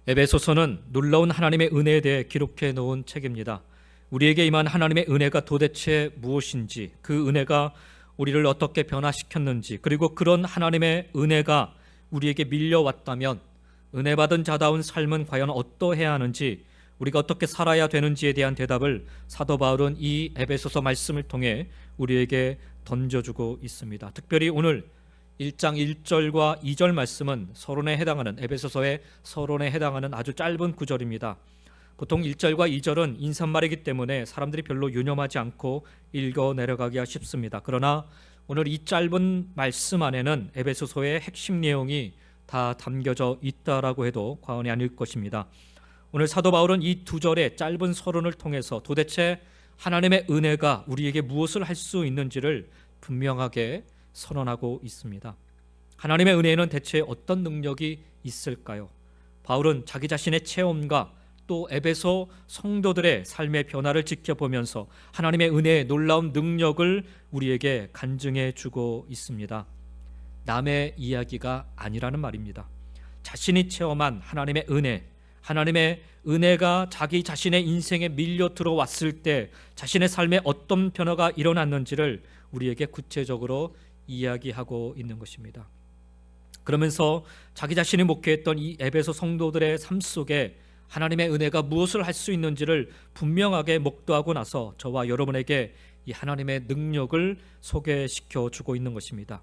에베소서는 놀라운 하나님의 은혜에 대해 기록해 놓은 책입니다. 우리에게 임한 하나님의 은혜가 도대체 무엇인지, 그 은혜가 우리를 어떻게 변화시켰는지, 그리고 그런 하나님의 은혜가 우리에게 밀려왔다면 은혜 받은 자다운 삶은 과연 어떠해야 하는지, 우리가 어떻게 살아야 되는지에 대한 대답을 사도 바울은 이 에베소서 말씀을 통해 우리에게 던져주고 있습니다. 특별히 오늘 1장 1절과 2절 말씀은 서론에 해당하는, 에베소서의 서론에 해당하는 아주 짧은 구절입니다. 보통 1절과 2절은 인사말이기 때문에 사람들이 별로 유념하지 않고 읽어 내려가기가 쉽습니다. 그러나 오늘 이 짧은 말씀 안에는 에베소서의 핵심 내용이 다 담겨져 있다라고 해도 과언이 아닐 것입니다. 오늘 사도 바울은 이 두 절의 짧은 서론을 통해서 도대체 하나님의 은혜가 우리에게 무엇을 할 수 있는지를 분명하게 선언하고 있습니다. 하나님의 은혜에는 대체 어떤 능력이 있을까요? 바울은 자기 자신의 체험과 또 에베소 성도들의 삶의 변화를 지켜보면서 하나님의 은혜의 놀라운 능력을 우리에게 간증해 주고 있습니다. 남의 이야기가 아니라는 말입니다. 자신이 체험한 하나님의 은혜, 하나님의 은혜가 자기 자신의 인생에 밀려 들어왔을 때 자신의 삶에 어떤 변화가 일어났는지를 우리에게 구체적으로 이야기하고 있는 것입니다. 그러면서 자기 자신이 목회했던 이 에베소 성도들의 삶 속에 하나님의 은혜가 무엇을 할 수 있는지를 분명하게 목도하고 나서 저와 여러분에게 이 하나님의 능력을 소개시켜 주고 있는 것입니다.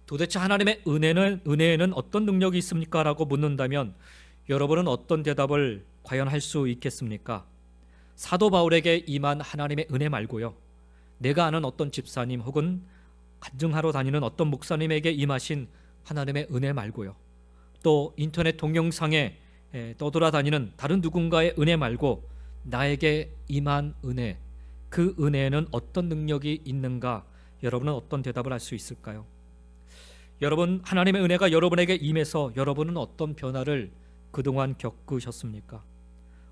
도대체 하나님의 은혜에는 어떤 능력이 있습니까? 라고 묻는다면 여러분은 어떤 대답을 과연 할 수 있겠습니까? 사도 바울에게 임한 하나님의 은혜 말고요, 내가 아는 어떤 집사님 혹은 간증하러 다니는 어떤 목사님에게 임하신 하나님의 은혜 말고요, 또 인터넷 동영상에 떠돌아다니는 다른 누군가의 은혜 말고 나에게 임한 은혜, 그 은혜에는 어떤 능력이 있는가? 여러분은 어떤 대답을 할 수 있을까요? 여러분, 하나님의 은혜가 여러분에게 임해서 여러분은 어떤 변화를 그동안 겪으셨습니까?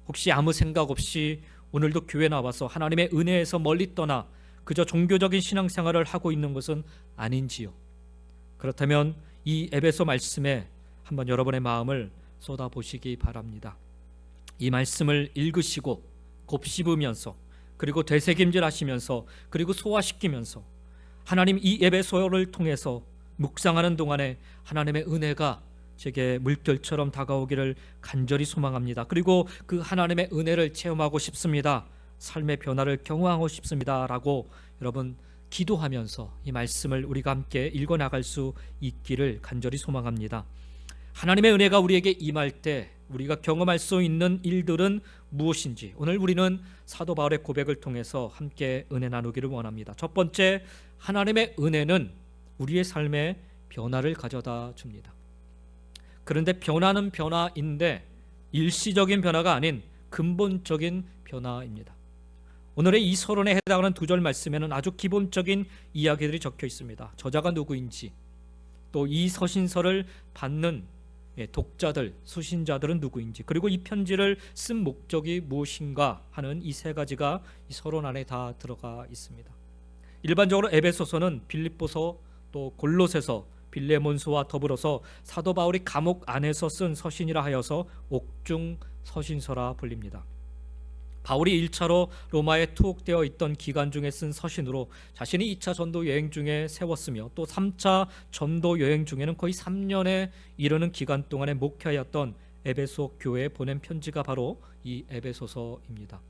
혹시 아무 생각 없이 오늘도 교회 나와서 하나님의 은혜에서 멀리 떠나 그저 종교적인 신앙생활을 하고 있는 것은 아닌지요? 그렇다면 이 에베소 말씀에 한번 여러분의 마음을 쏟아보시기 바랍니다. 이 말씀을 읽으시고 곱씹으면서, 그리고 되새김질하시면서, 그리고 소화시키면서 하나님 이 에베소를 통해서 묵상하는 동안에 하나님의 은혜가 제게 물결처럼 다가오기를 간절히 소망합니다. 그리고 그 하나님의 은혜를 체험하고 싶습니다. 삶의 변화를 경험하고 싶습니다. 라고 여러분 기도하면서 이 말씀을 우리가 함께 읽어나갈 수 있기를 간절히 소망합니다. 하나님의 은혜가 우리에게 임할 때 우리가 경험할 수 있는 일들은 무엇인지 오늘 우리는 사도 바울의 고백을 통해서 함께 은혜 나누기를 원합니다. 첫 번째, 하나님의 은혜는 우리의 삶에 변화를 가져다 줍니다. 그런데 변화는 변화인데 일시적인 변화가 아닌 근본적인 변화입니다. 오늘의 이 서론에 해당하는 두 절 말씀에는 아주 기본적인 이야기들이 적혀 있습니다. 저자가 누구인지, 또 이 서신서를 받는 독자들, 수신자들은 누구인지, 그리고 이 편지를 쓴 목적이 무엇인가 하는 이 세 가지가 이 서론 안에 다 들어가 있습니다. 일반적으로 에베소서는 빌립보서, 또 골로새서, 빌레몬서와 더불어서 사도 바울이 감옥 안에서 쓴 서신이라 하여서 옥중 서신서라 불립니다. 바울이 1차로 로마에 투옥되어 있던 기간 중에 쓴 서신으로 자신이 2차 전도 여행 중에 세웠으며, 또 3차 전도 여행 중에는 거의 3년에 이르는 기간 동안에 목회하였던 에베소 교회에 보낸 편지가 바로 이 에베소서입니다.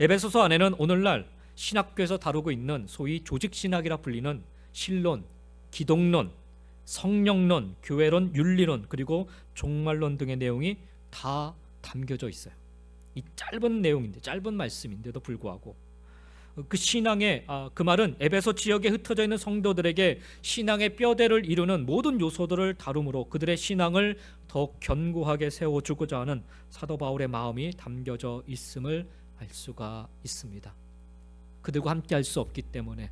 에베소서 안에는 오늘날 신학교에서 다루고 있는 소위 조직신학이라 불리는 신론, 기독론, 성령론, 교회론, 윤리론, 그리고 종말론 등의 내용이 다 담겨져 있어요. 이 짧은 내용인데, 짧은 말씀인데도 불구하고 그 신앙의 그 말은 에베소 지역에 흩어져 있는 성도들에게 신앙의 뼈대를 이루는 모든 요소들을 다루므로 그들의 신앙을 더욱 견고하게 세워주고자 하는 사도 바울의 마음이 담겨져 있음을 알 수가 있습니다. 그들과 함께 할 수 없기 때문에,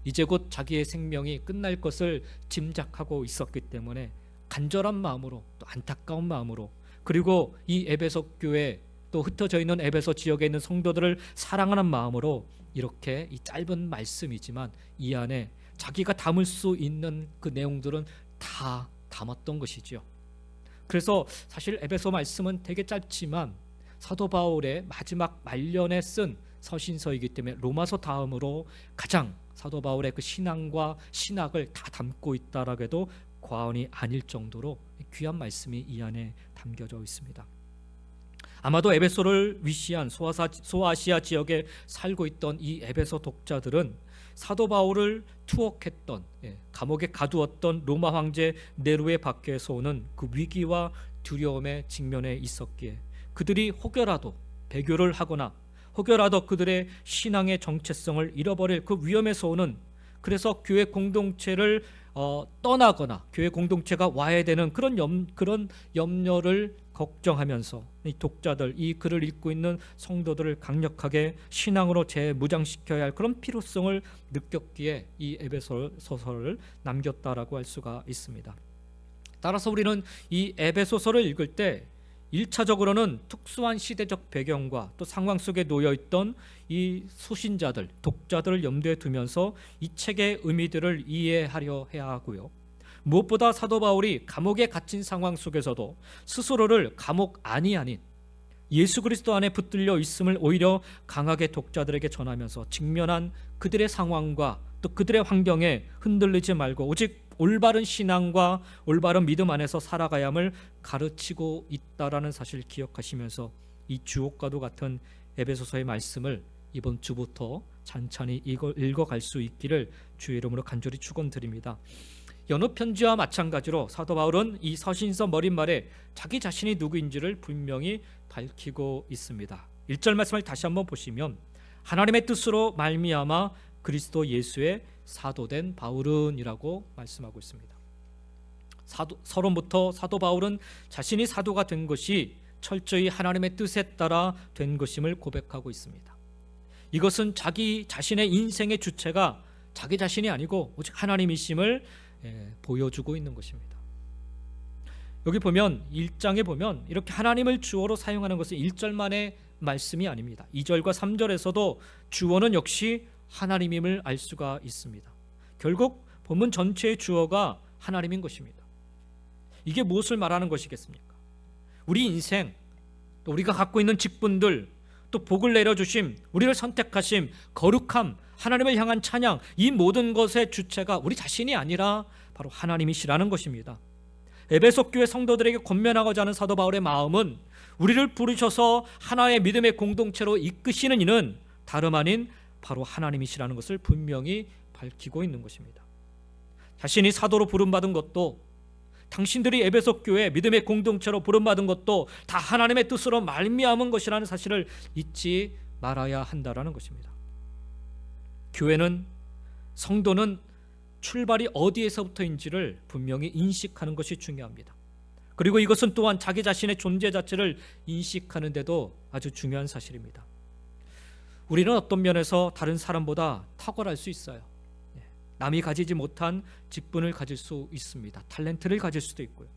이제 곧 자기의 생명이 끝날 것을 짐작하고 있었기 때문에 간절한 마음으로, 또 안타까운 마음으로, 그리고 이 에베소 교회, 또 흩어져 있는 에베소 지역에 있는 성도들을 사랑하는 마음으로 이렇게 이 짧은 말씀이지만 이 안에 자기가 담을 수 있는 그 내용들은 다 담았던 것이죠. 그래서 사실 에베소 말씀은 되게 짧지만 사도 바울의 마지막 말년에 쓴 서신서이기 때문에 로마서 다음으로 가장 사도 바울의 그 신앙과 신학을 다 담고 있다라고 해도 과언이 아닐 정도로 귀한 말씀이 이 안에 담겨져 있습니다. 아마도 에베소를 위시한 소아시아 지역에 살고 있던 이 에베소 독자들은 사도 바울을 투옥했던, 감옥에 가두었던 로마 황제 네로의 박해에서 오는 그 위기와 두려움에 직면해 있었기에 그들이 혹여라도 배교를 하거나 혹여라도 그들의 신앙의 정체성을 잃어버릴 그 위험에서 오는, 그래서 교회 공동체를 떠나거나 교회 공동체가 와야 되는 그런 염려를 걱정하면서 이 독자들, 이 글을 읽고 있는 성도들을 강력하게 신앙으로 재무장시켜야 할 그런 필요성을 느꼈기에 이 에베소 소설을 남겼다라고 할 수가 있습니다. 따라서 우리는 이 에베소서를 읽을 때 1차적으로는 특수한 시대적 배경과 또 상황 속에 놓여있던 이 수신자들, 독자들을 염두에 두면서 이 책의 의미들을 이해하려 해야 하고요. 무엇보다 사도 바울이 감옥에 갇힌 상황 속에서도 스스로를 감옥 안이 아닌 예수 그리스도 안에 붙들려 있음을 오히려 강하게 독자들에게 전하면서 직면한 그들의 상황과 또 그들의 환경에 흔들리지 말고 오직 올바른 신앙과 올바른 믿음 안에서 살아가야 함을 가르치고 있다라는 사실을 기억하시면서 이 주옥과도 같은 에베소서의 말씀을 이번 주부터 찬찬히 읽어갈 수 있기를 주의 이름으로 간절히 축원드립니다. 여느 편지와 마찬가지로 사도 바울은 이 서신서 머릿말에 자기 자신이 누구인지를 분명히 밝히고 있습니다. 1절 말씀을 다시 한번 보시면 하나님의 뜻으로 말미암아 그리스도 예수의 사도된 바울은 이라고 말씀하고 있습니다. 서론부터 사도 바울은 자신이 사도가 된 것이 철저히 하나님의 뜻에 따라 된 것임을 고백하고 있습니다. 이것은 자기 자신의 인생의 주체가 자기 자신이 아니고 오직 하나님이심을 보여주고 있는 것입니다. 여기 보면 1장에 보면 이렇게 하나님을 주어로 사용하는 것은 1절만의 말씀이 아닙니다. 2절과 3절에서도 주어는 역시 하나님임을 알 수가 있습니다. 결국 본문 전체의 주어가 하나님인 것입니다. 이게 무엇을 말하는 것이겠습니까? 우리 인생, 또 우리가 갖고 있는 직분들, 또 복을 내려주심, 우리를 선택하심, 거룩함, 하나님을 향한 찬양, 이 모든 것의 주체가 우리 자신이 아니라 바로 하나님이시라는 것입니다. 에베소 교회 성도들에게 권면하고자 하는 사도 바울의 마음은 우리를 부르셔서 하나의 믿음의 공동체로 이끄시는 이는 다름 아닌 바로 하나님이시라는 것을 분명히 밝히고 있는 것입니다. 자신이 사도로 부름받은 것도, 당신들이 에베소 교회 믿음의 공동체로 부름받은 것도 다 하나님의 뜻으로 말미암은 것이라는 사실을 잊지 말아야 한다라는 것입니다. 교회는, 성도는 출발이 어디에서부터인지를 분명히 인식하는 것이 중요합니다. 그리고 이것은 또한 자기 자신의 존재 자체를 인식하는 데도 아주 중요한 사실입니다. 우리는 어떤 면에서 다른 사람보다 탁월할 수 있어요. 남이 가지지 못한 직분을 가질 수 있습니다. 탤런트를 가질 수도 있고요.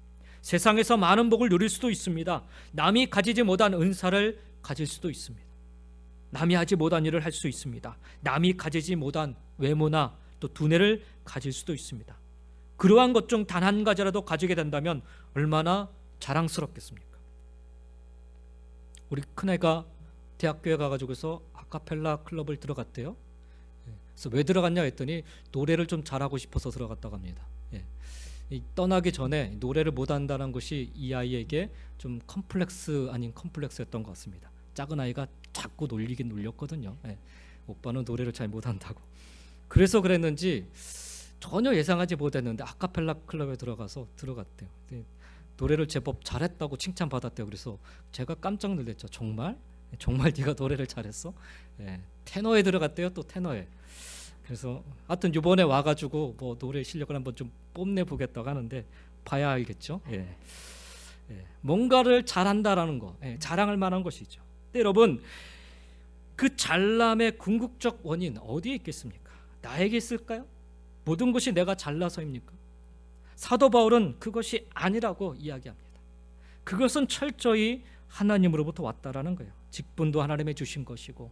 세상에서 많은 복을 누릴 수도 있습니다. 남이 가지지 못한 은사를 가질 수도 있습니다. 남이 하지 못한 일을 할 수 있습니다. 남이 가지지 못한 외모나 또 두뇌를 가질 수도 있습니다. 그러한 것 중 단 한 가지라도 가지게 된다면 얼마나 자랑스럽겠습니까? 우리 큰애가 대학교에 가가지고서 아카펠라 클럽을 들어갔대요. 그래서 왜 들어갔냐 했더니 노래를 좀 잘하고 싶어서 들어갔다고 합니다. 떠나기 전에 노래를 못한다는 것이 이 아이에게 좀 컴플렉스 아닌 컴플렉스였던 것 같습니다. 작은 아이가 자꾸 놀리긴 놀렸거든요. 오빠는 노래를 잘 못한다고. 그래서 그랬는지 전혀 예상하지 못했는데 아카펠라 클럽에 들어갔대요. 노래를 제법 잘했다고 칭찬받았대요. 그래서 제가 깜짝 놀랐죠. 정말 네가 노래를 잘했어? 테너에 들어갔대요. 또 테너에. 그래서 하여튼 이번에 와가지고 뭐 노래 실력을 한번 좀 뽐내보겠다고 하는데 봐야 알겠죠. 뭔가를 잘한다라는 거, 자랑할 만한 것이죠. 근데 여러분, 그 잘남의 궁극적 원인 어디에 있겠습니까? 나에게 있을까요? 모든 것이 내가 잘나서입니까? 사도 바울은 그것이 아니라고 이야기합니다. 그것은 철저히 하나님으로부터 왔다라는 거예요. 직분도 하나님이 주신 것이고,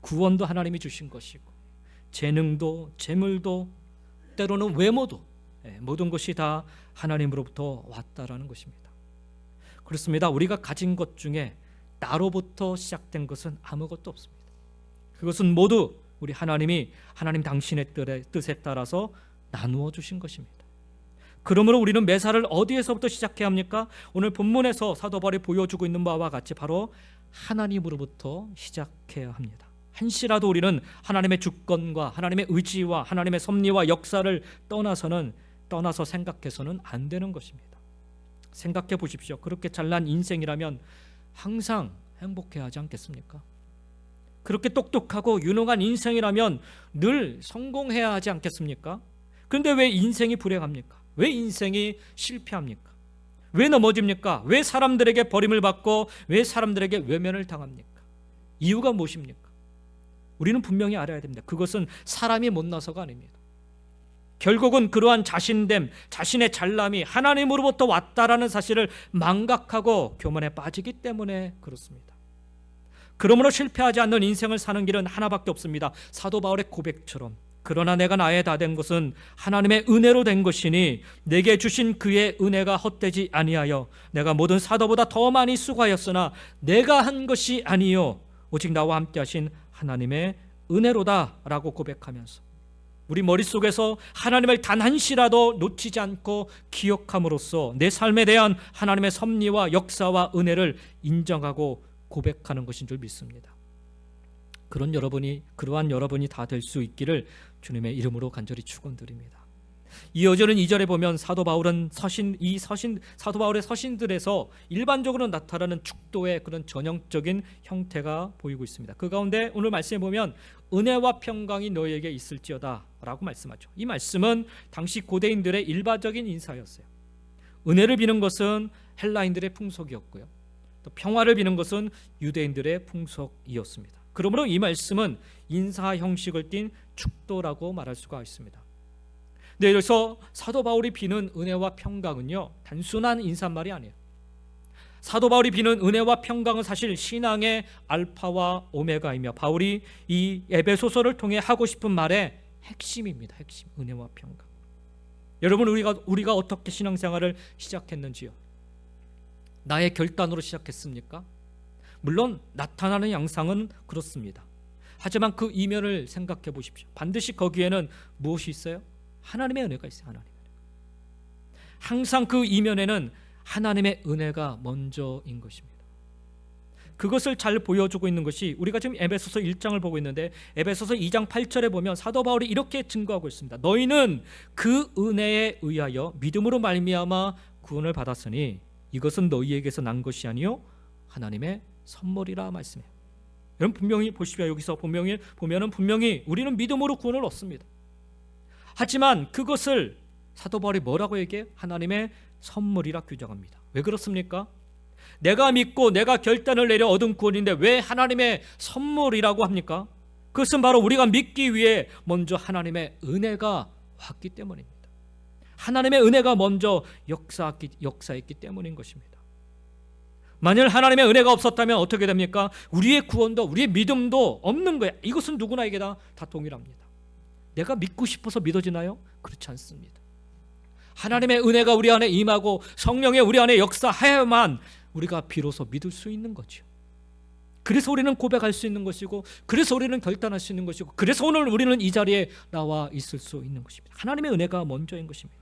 구원도 하나님이 주신 것이고, 재능도 재물도 때로는 외모도 모든 것이 다 하나님으로부터 왔다라는 것입니다. 그렇습니다. 우리가 가진 것 중에 나로부터 시작된 것은 아무것도 없습니다. 그것은 모두 우리 하나님 당신의 뜻에 따라서 나누어 주신 것입니다. 그러므로 우리는 매사를 어디에서부터 시작해야 합니까? 오늘 본문에서 사도 바울이 보여주고 있는 바와 같이 바로 하나님으로부터 시작해야 합니다. 한시라도 우리는 하나님의 주권과 하나님의 의지와 하나님의 섭리와 역사를 떠나서 생각해서는 안 되는 것입니다. 생각해 보십시오. 그렇게 잘난 인생이라면 항상 행복해야 하지 않겠습니까? 그렇게 똑똑하고 유능한 인생이라면 늘 성공해야 하지 않겠습니까? 그런데 왜 인생이 불행합니까? 왜 인생이 실패합니까? 왜 넘어집니까? 왜 사람들에게 버림을 받고 왜 사람들에게 외면을 당합니까? 이유가 무엇입니까? 우리는 분명히 알아야 됩니다. 그것은 사람이 못나서가 아닙니다. 결국은 그러한 자신됨, 자신의 잘남이 하나님으로부터 왔다라는 사실을 망각하고 교만에 빠지기 때문에 그렇습니다. 그러므로 실패하지 않는 인생을 사는 길은 하나밖에 없습니다. 사도 바울의 고백처럼 그러나 내가 나의 다 된 것은 하나님의 은혜로 된 것이니 내게 주신 그의 은혜가 헛되지 아니하여 내가 모든 사도보다 더 많이 수고하였으나 내가 한 것이 아니요 오직 나와 함께 하신 하나님의 은혜로다라고 고백하면서 우리 머릿속에서 하나님을 단 한시라도 놓치지 않고 기억함으로써 내 삶에 대한 하나님의 섭리와 역사와 은혜를 인정하고 고백하는 것인 줄 믿습니다. 그러한 여러분이 다 될 수 있기를 주님의 이름으로 간절히 축원드립니다. 이어지는 2절에 보면 사도 바울의 서신들에서 일반적으로 나타나는 축도의 그런 전형적인 형태가 보이고 있습니다. 그 가운데 오늘 말씀에 보면 은혜와 평강이 너희에게 있을지어다 라고 말씀하죠. 이 말씀은 당시 고대인들의 일반적인 인사였어요. 은혜를 비는 것은 헬라인들의 풍속이었고요, 또 평화를 비는 것은 유대인들의 풍속이었습니다. 그러므로 이 말씀은 인사 형식을 띤 축도라고 말할 수가 있습니다. 네, 그래서 사도 바울이 비는 은혜와 평강은요, 단순한 인사말이 아니에요. 사도 바울이 비는 은혜와 평강은 사실 신앙의 알파와 오메가이며 바울이 이 에베소서를 통해 하고 싶은 말의 핵심입니다. 핵심, 은혜와 평강. 여러분, 우리가 어떻게 신앙생활을 시작했는지요? 나의 결단으로 시작했습니까? 물론 나타나는 양상은 그렇습니다. 하지만 그 이면을 생각해 보십시오. 반드시 거기에는 무엇이 있어요? 하나님의 은혜가 있어요. 하나님의 은혜가. 항상 그 이면에는 하나님의 은혜가 먼저인 것입니다. 그것을 잘 보여주고 있는 것이 우리가 지금 에베소서 1장을 보고 있는데 에베소서 2장 8절에 보면 사도 바울이 이렇게 증거하고 있습니다. 너희는 그 은혜에 의하여 믿음으로 말미암아 구원을 받았으니 이것은 너희에게서 난 것이 아니요 하나님의 선물이라 말씀해요. 여러분 분명히 보십시오. 여기서 보면은 분명히 우리는 믿음으로 구원을 얻습니다. 하지만 그것을 사도 바울이 뭐라고 얘기해요? 하나님의 선물이라 규정합니다. 왜 그렇습니까? 내가 믿고 내가 결단을 내려 얻은 구원인데 왜 하나님의 선물이라고 합니까? 그것은 바로 우리가 믿기 위해 먼저 하나님의 은혜가 왔기 때문입니다. 하나님의 은혜가 먼저 역사했기 때문인 것입니다. 만일 하나님의 은혜가 없었다면 어떻게 됩니까? 우리의 구원도 우리의 믿음도 없는 거예요. 이것은 누구나에게 다 동일합니다. 내가 믿고 싶어서 믿어지나요? 그렇지 않습니다. 하나님의 은혜가 우리 안에 임하고 성령의 우리 안에 역사해야만 우리가 비로소 믿을 수 있는 거죠. 그래서 우리는 고백할 수 있는 것이고 그래서 우리는 결단할 수 있는 것이고 그래서 오늘 우리는 이 자리에 나와 있을 수 있는 것입니다. 하나님의 은혜가 먼저인 것입니다.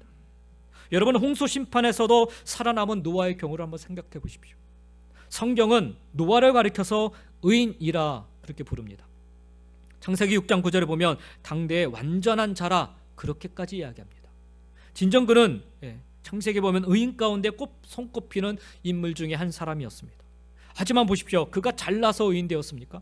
여러분 홍수 심판에서도 살아남은 노아의 경우를 한번 생각해 보십시오. 성경은 노아를 가리켜서 의인이라 그렇게 부릅니다. 창세기 6장 9절에 보면 당대의 완전한 자라 그렇게까지 이야기합니다. 진정 그는 창세기에 보면 의인 가운데 손꼽히는 인물 중에 한 사람이었습니다. 하지만 보십시오. 그가 잘나서 의인 되었습니까?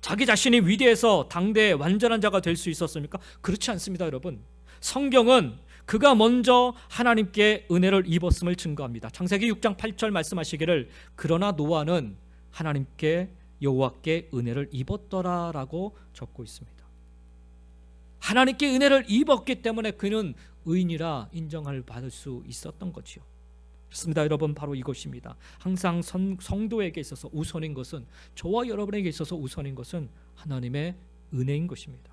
자기 자신이 위대해서 당대의 완전한 자가 될 수 있었습니까? 그렇지 않습니다. 여러분, 성경은 그가 먼저 하나님께 은혜를 입었음을 증거합니다. 창세기 6장 8절 말씀하시기를 그러나 노아는 하나님께 여호와께 은혜를 입었더라라고 적고 있습니다. 하나님께 은혜를 입었기 때문에 그는 의인이라 인정을 받을 수 있었던 거지요. 그렇습니다. 여러분, 바로 이것입니다. 항상 성도에게 있어서 우선인 것은, 저와 여러분에게 있어서 우선인 것은 하나님의 은혜인 것입니다.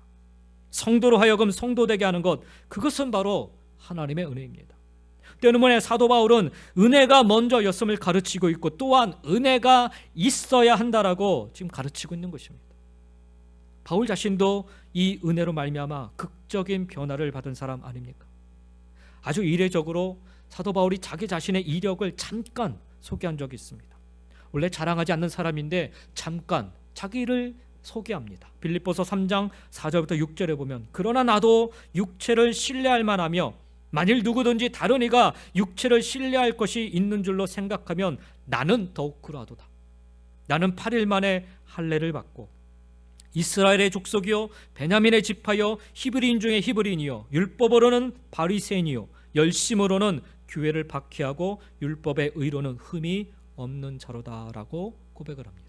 성도로 하여금 성도되게 하는 것, 그것은 바로 하나님의 은혜입니다. 때문에 사도 바울은 은혜가 먼저였음을 가르치고 있고 또한 은혜가 있어야 한다라고 지금 가르치고 있는 것입니다. 바울 자신도 이 은혜로 말미암아 극적인 변화를 받은 사람 아닙니까? 아주 이례적으로 사도 바울이 자기 자신의 이력을 잠깐 소개한 적이 있습니다. 원래 자랑하지 않는 사람인데 잠깐 자기를 소개합니다. 빌립보서 3장 4절부터 6절에 보면 그러나 나도 육체를 신뢰할 만하며 만일 누구든지 다른 이가 육체를 신뢰할 것이 있는 줄로 생각하면 나는 더욱 그러하도다. 나는 8일 만에 할례를 받고 이스라엘의 족속이요 베냐민의 지파요 히브리인 중에 히브리인이요 율법으로는 바리새인이요 열심으로는 교회를 박해하고 율법의 의로는 흠이 없는 자로다라고 고백을 합니다.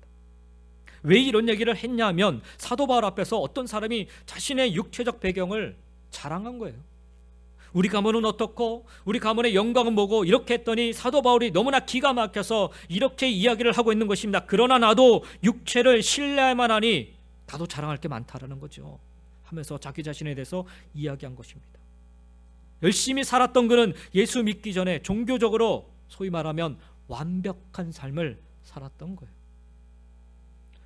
왜 이런 얘기를 했냐면 사도 바울 앞에서 어떤 사람이 자신의 육체적 배경을 자랑한 거예요. 우리 가문은 어떻고 우리 가문의 영광은 뭐고 이렇게 했더니 사도 바울이 너무나 기가 막혀서 이렇게 이야기를 하고 있는 것입니다. 그러나 나도 육체를 신뢰할 만하니 나도 자랑할 게 많다라는 거죠 하면서 자기 자신에 대해서 이야기한 것입니다. 열심히 살았던 그는 예수 믿기 전에 종교적으로 소위 말하면 완벽한 삶을 살았던 거예요.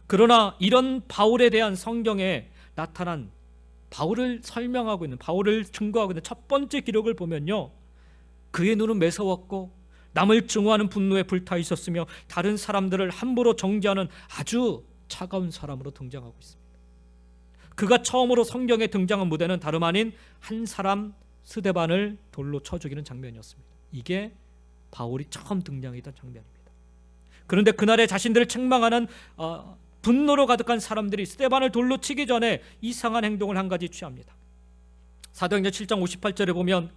그러나 이런 바울에 대한 성경에 나타난 바울을 설명하고 있는, 바울을 증거하고 있는 첫 번째 기록을 보면요, 그의 눈은 매서웠고 남을 증오하는 분노에 불타 있었으며 다른 사람들을 함부로 정죄하는 아주 차가운 사람으로 등장하고 있습니다. 그가 처음으로 성경에 등장한 무대는 다름 아닌 한 사람 스데반을 돌로 쳐 죽이는 장면이었습니다. 이게 바울이 처음 등장했던 장면입니다. 그런데 그날에 자신들을 책망하는 분노로 가득한 사람들이 스데반을 돌로 치기 전에 이상한 행동을 한 가지 취합니다. 사도행전 7장 58절에 보면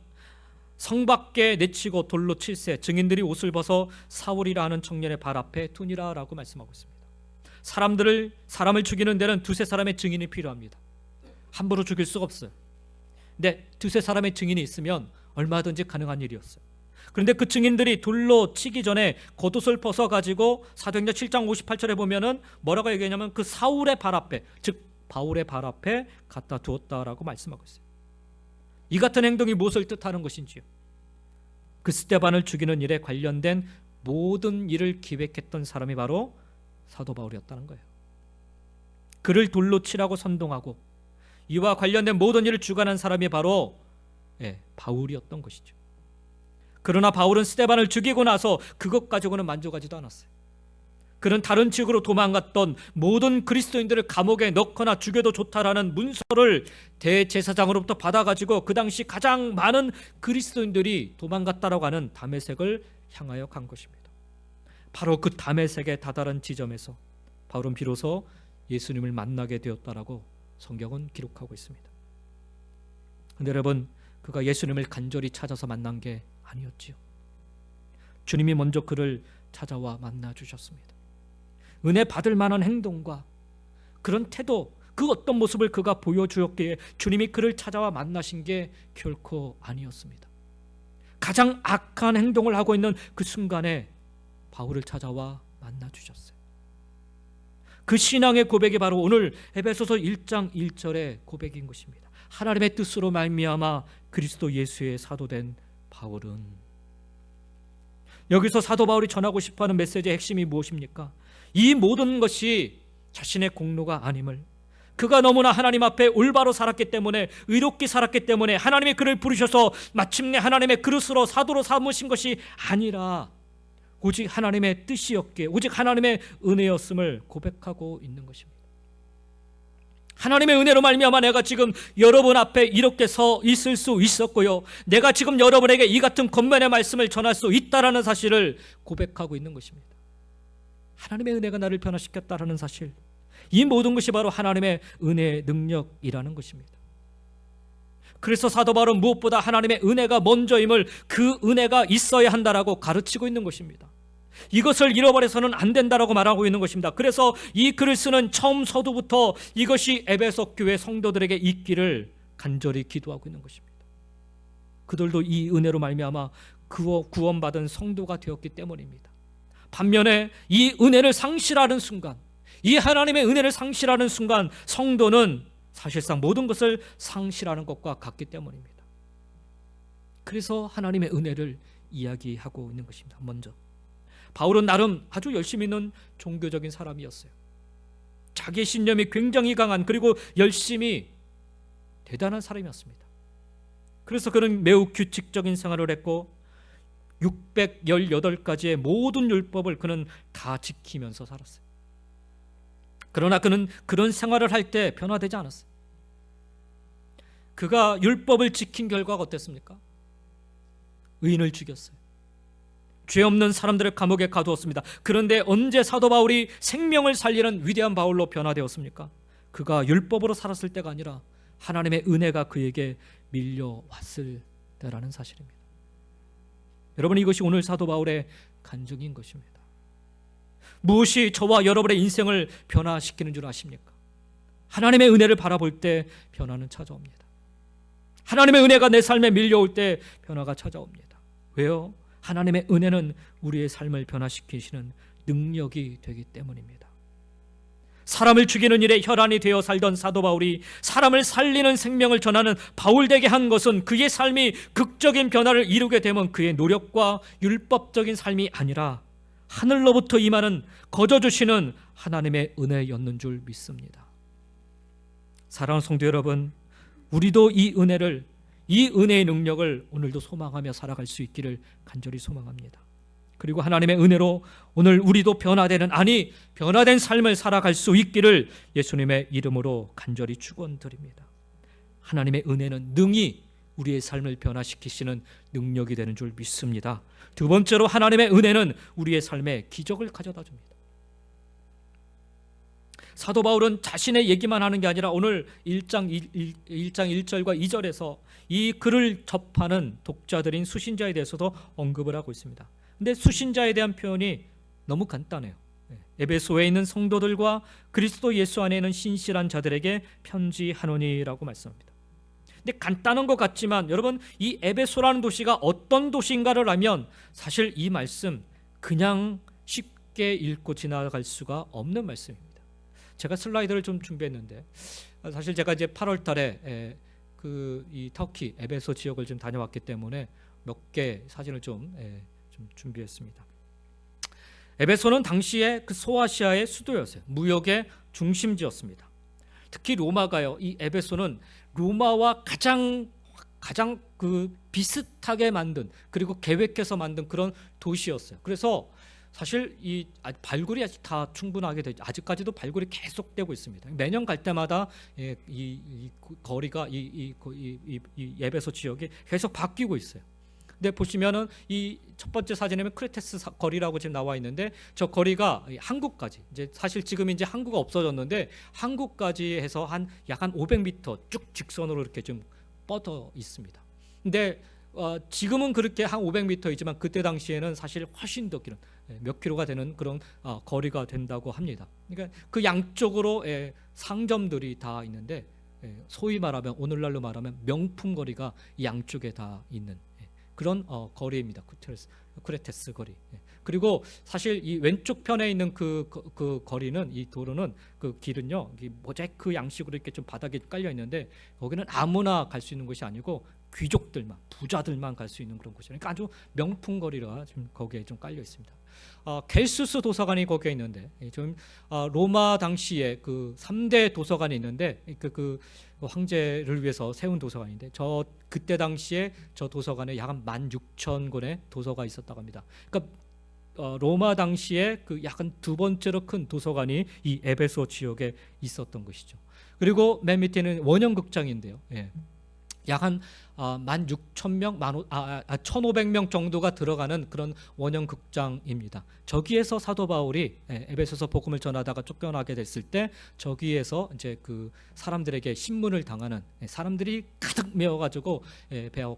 성 밖에 내치고 돌로 칠세 증인들이 옷을 벗어 사울이라 하는 청년의 발 앞에 두니라 라고 말씀하고 있습니다. 사람을 죽이는 데는 두세 사람의 증인이 필요합니다. 함부로 죽일 수가 없어요. 근데 두세 사람의 증인이 있으면 얼마든지 가능한 일이었어요. 그런데 그 증인들이 돌로 치기 전에 겉옷을 벗어가지고 사도행전 7장 58절에 보면은 뭐라고 얘기하냐면 그 사울의 발 앞에, 즉 바울의 발 앞에 갖다 두었다라고 말씀하고 있어요. 이 같은 행동이 무엇을 뜻하는 것인지요? 그 스데반을 죽이는 일에 관련된 모든 일을 기획했던 사람이 바로 사도 바울이었다는 거예요. 그를 돌로 치라고 선동하고 이와 관련된 모든 일을 주관한 사람이 바로 바울이었던 것이죠. 그러나 바울은 스데반을 죽이고 나서 그것 가지고는 만족하지도 않았어요. 그는 다른 지역으로 도망갔던 모든 그리스도인들을 감옥에 넣거나 죽여도 좋다라는 문서를 대제사장으로부터 받아가지고 그 당시 가장 많은 그리스도인들이 도망갔다라고 하는 다메섹을 향하여 간 것입니다. 바로 그 다메섹에 다다른 지점에서 바울은 비로소 예수님을 만나게 되었다라고 성경은 기록하고 있습니다. 그런데 여러분, 그가 예수님을 간절히 찾아서 만난 게 아니었지요. 주님이 먼저 그를 찾아와 만나 주셨습니다. 은혜 받을 만한 행동과 그런 태도, 그 어떤 모습을 그가 보여주었기에 주님이 그를 찾아와 만나신 게 결코 아니었습니다. 가장 악한 행동을 하고 있는 그 순간에 바울을 찾아와 만나 주셨어요. 그 신앙의 고백이 바로 오늘 에베소서 1장 1절의 고백인 것입니다. 하나님의 뜻으로 말미암아 그리스도 예수의 사도된 바울은. 여기서 사도 바울이 전하고 싶어하는 메시지의 핵심이 무엇입니까? 이 모든 것이 자신의 공로가 아님을, 그가 너무나 하나님 앞에 올바로 살았기 때문에, 의롭게 살았기 때문에 하나님이 그를 부르셔서 마침내 하나님의 그릇으로 사도로 삼으신 것이 아니라 오직 하나님의 뜻이었기에, 오직 하나님의 은혜였음을 고백하고 있는 것입니다. 하나님의 은혜로 말미암아 내가 지금 여러분 앞에 이렇게 서 있을 수 있었고요, 내가 지금 여러분에게 이 같은 권면의 말씀을 전할 수 있다라는 사실을 고백하고 있는 것입니다. 하나님의 은혜가 나를 변화시켰다라는 사실, 이 모든 것이 바로 하나님의 은혜의 능력이라는 것입니다. 그래서 사도 바울은 무엇보다 하나님의 은혜가 먼저임을, 그 은혜가 있어야 한다라고 가르치고 있는 것입니다. 이것을 잃어버려서는 안 된다라고 말하고 있는 것입니다. 그래서 이 글을 쓰는 처음 서두부터 이것이 에베소 교회 성도들에게 있기를 간절히 기도하고 있는 것입니다. 그들도 이 은혜로 말미암아 구원받은 성도가 되었기 때문입니다. 반면에 이 은혜를 상실하는 순간, 이 하나님의 은혜를 상실하는 순간 성도는 사실상 모든 것을 상실하는 것과 같기 때문입니다. 그래서 하나님의 은혜를 이야기하고 있는 것입니다. 먼저 바울은 나름 아주 열심히 있는 종교적인 사람이었어요. 자기의 신념이 굉장히 강한, 그리고 열심히 대단한 사람이었습니다. 그래서 그는 매우 규칙적인 생활을 했고 618가지의 모든 율법을 그는 다 지키면서 살았어요. 그러나 그는 그런 생활을 할 때 변화되지 않았어요. 그가 율법을 지킨 결과가 어땠습니까? 의인을 죽였어요. 죄 없는 사람들을 감옥에 가두었습니다. 그런데 언제 사도 바울이 생명을 살리는 위대한 바울로 변화되었습니까? 그가 율법으로 살았을 때가 아니라 하나님의 은혜가 그에게 밀려왔을 때라는 사실입니다. 여러분, 이것이 오늘 사도 바울의 간증인 것입니다. 무엇이 저와 여러분의 인생을 변화시키는 줄 아십니까? 하나님의 은혜를 바라볼 때 변화는 찾아옵니다. 하나님의 은혜가 내 삶에 밀려올 때 변화가 찾아옵니다. 왜요? 하나님의 은혜는 우리의 삶을 변화시키시는 능력이 되기 때문입니다. 사람을 죽이는 일에 혈안이 되어 살던 사도 바울이 사람을 살리는 생명을 전하는 바울 되게 한 것은 그의 삶이 극적인 변화를 이루게 되면 그의 노력과 율법적인 삶이 아니라 하늘로부터 임하는 거저 주시는 하나님의 은혜였는 줄 믿습니다. 사랑하는 성도 여러분, 우리도 이 은혜의 능력을 오늘도 소망하며 살아갈 수 있기를 간절히 소망합니다. 그리고 하나님의 은혜로 오늘 우리도 변화된 삶을 살아갈 수 있기를 예수님의 이름으로 간절히 축원드립니다. 하나님의 은혜는 능히 우리의 삶을 변화시키시는 능력이 되는 줄 믿습니다. 두 번째로, 하나님의 은혜는 우리의 삶에 기적을 가져다 줍니다. 사도 바울은 자신의 얘기만 하는 게 아니라 오늘 1장 1절과 2절에서 이 글을 접하는 독자들인 수신자에 대해서도 언급을 하고 있습니다. 근데 수신자에 대한 표현이 너무 간단해요. 에베소에 있는 성도들과 그리스도 예수 안에 있는 신실한 자들에게 편지하노니라고 말씀합니다. 근데 간단한 것 같지만 여러분, 이 에베소라는 도시가 어떤 도시인가를 알면 사실 이 말씀 그냥 쉽게 읽고 지나갈 수가 없는 말씀입니다. 제가 슬라이드를 좀 준비했는데, 사실 제가 이제 8월 달에 이 터키 에베소 지역을 좀 다녀왔기 때문에 몇 개 사진을 좀 준비했습니다. 에베소는 당시에 그 소아시아의 수도였어요. 무역의 중심지였습니다. 특히 로마가요, 이 에베소는 로마와 가장 비슷하게 만든, 그리고 계획해서 만든 그런 도시였어요. 그래서 사실 이 발굴이 아직 다 충분하게 되죠. 아직까지도 발굴이 계속되고 있습니다. 매년 갈 때마다 이 거리가 이 에베소 지역이 계속 바뀌고 있어요. 근데 보시면은 이 첫 번째 사진에는 크레테스 거리라고 지금 나와 있는데, 저 거리가 한국까지, 이제 사실 지금 이제 항구가 없어졌는데 한국까지 해서 약 500m 쭉 직선으로 이렇게 좀 뻗어 있습니다. 근데 지금은 그렇게 한 500m이지만 그때 당시에는 사실 훨씬 더 길은 몇 킬로가 되는 그런 거리가 된다고 합니다. 그러니까 그 양쪽으로 상점들이 다 있는데, 소위 말하면, 오늘날로 말하면 명품 거리가 양쪽에 다 있는 그런 거리입니다. 크레테스 거리. 그리고 사실 이 왼쪽 편에 있는 그 거리는, 이 도로는, 그 길은요, 모자이크 양식으로 이렇게 좀 바닥에 깔려 있는데, 거기는 아무나 갈 수 있는 곳이 아니고 귀족들만, 부자들만 갈 수 있는 그런 곳이에요. 그러니까 아주 명품 거리가 좀 거기에 좀 깔려 있습니다. 겔수스 도서관이 거기에 있는데, 좀 로마 당시에 그 3대 도서관이 있는데, 그 황제를 위해서 세운 도서관인데, 그때 당시에 저 도서관에 약 16,000권의 도서가 있었다고 합니다. 그러니까 로마 당시에 그 약간 두 번째로 큰 도서관이 이 에베소 지역에 있었던 것이죠. 그리고 맨 밑에는 원형극장인데요. 약 한 16,000명, 1,500명 정도가 들어가는 그런 원형 극장입니다. 저기에서 사도 바울이 에베소서 복음을 전하다가 쫓겨나게 됐을 때 저기에서 이제 그 사람들에게 신문을 당하는, 사람들이 가득 메워가지고